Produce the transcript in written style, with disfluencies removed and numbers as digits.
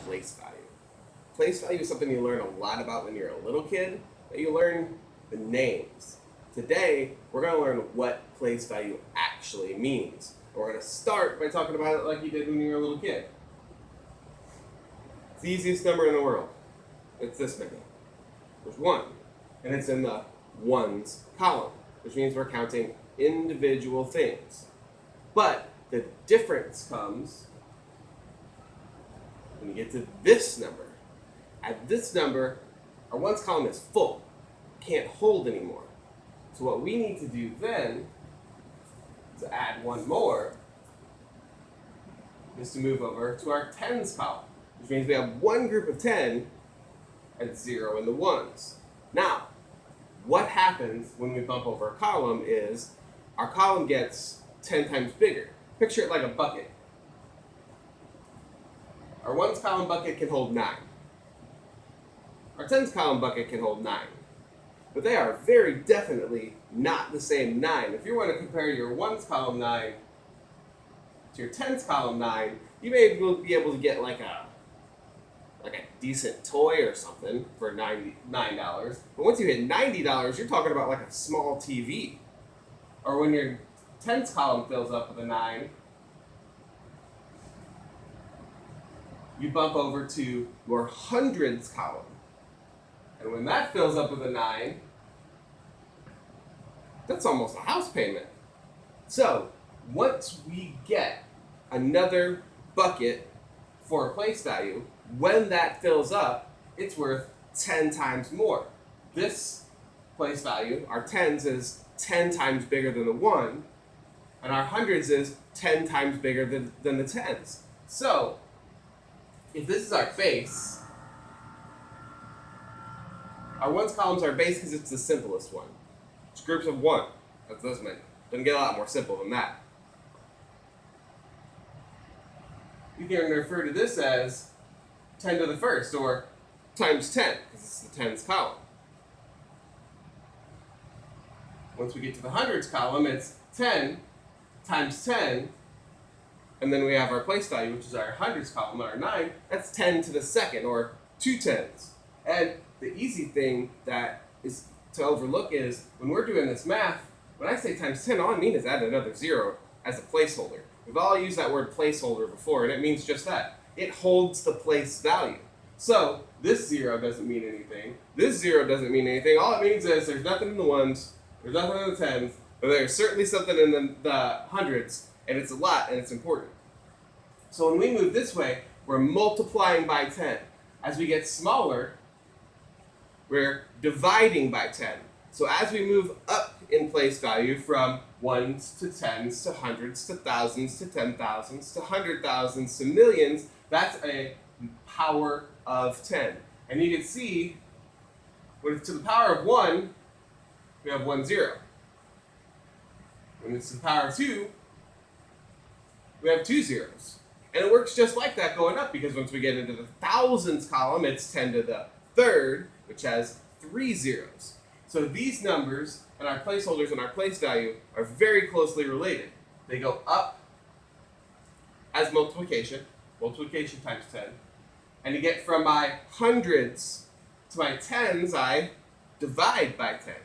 place value. Place value is something you learn a lot about when you're a little kid, but you learn the names. Today, we're going to learn what place value actually means. And we're going to start by talking about it like you did when you were a little kid. It's the easiest number in the world. It's this many. There's 1, and it's in the ones column, which means we're counting individual things. But the difference comes when you get to this number. At this number, our ones column is full. Can't hold anymore. So what we need to do then, to add 1 more, is to move over to our tens column, which means we have 1 group of 10 and 0 in the ones. Now, what happens when we bump over a column is our column gets 10 times bigger. Picture it like a bucket. Our ones column bucket can hold 9. Our tens column bucket can hold 9. But they are very definitely not the same 9. If you want to compare your ones column 9 to your tens column 9, you may be able to get like a decent toy or something for $99. But once you hit $90, you're talking about like a small TV. Or when your tens column fills up with a 9, you bump over to your hundreds column. And when that fills up with a 9, that's almost a house payment. So, once we get another bucket for a place value, when that fills up, it's worth 10 times more. This place value, our tens, is 10 times bigger than the 1, and our hundreds is 10 times bigger than the tens. So, if this is our base, our ones column is our base because it's the simplest one. It's groups of 1. That's this many. Doesn't get a lot more simple than that. You can refer to this as 10 to the first, or times 10, because it's the tens column. Once we get to the hundreds column, it's 10 times 10, and then we have our place value, which is our hundreds column, our 9. That's 10 to the second, or 2 tens. And the easy thing that is to overlook is when we're doing this math, when I say times 10, all I mean is add another 0 as a placeholder. We've all used that word placeholder before, and it means just that. It holds the place value. So this 0 doesn't mean anything. This 0 doesn't mean anything. All it means is there's nothing in the ones, there's nothing in the tens, but there's certainly something in the hundreds, and it's a lot, and it's important. So when we move this way, we're multiplying by 10. As we get smaller, we're dividing by 10. So as we move up in place value from ones to tens to hundreds to thousands to 10,000s to 100,000s to millions, that's a power of 10. And you can see, when it's to the power of 1, we have 1 0. When it's to the power of 2, we have 2 zeros. And it works just like that going up, because once we get into the thousands column, it's 10 to the third, which has 3 zeros. So these numbers and our placeholders and our place value are very closely related. They go up as multiplication times 10. And to get from my hundreds to my tens, I divide by 10.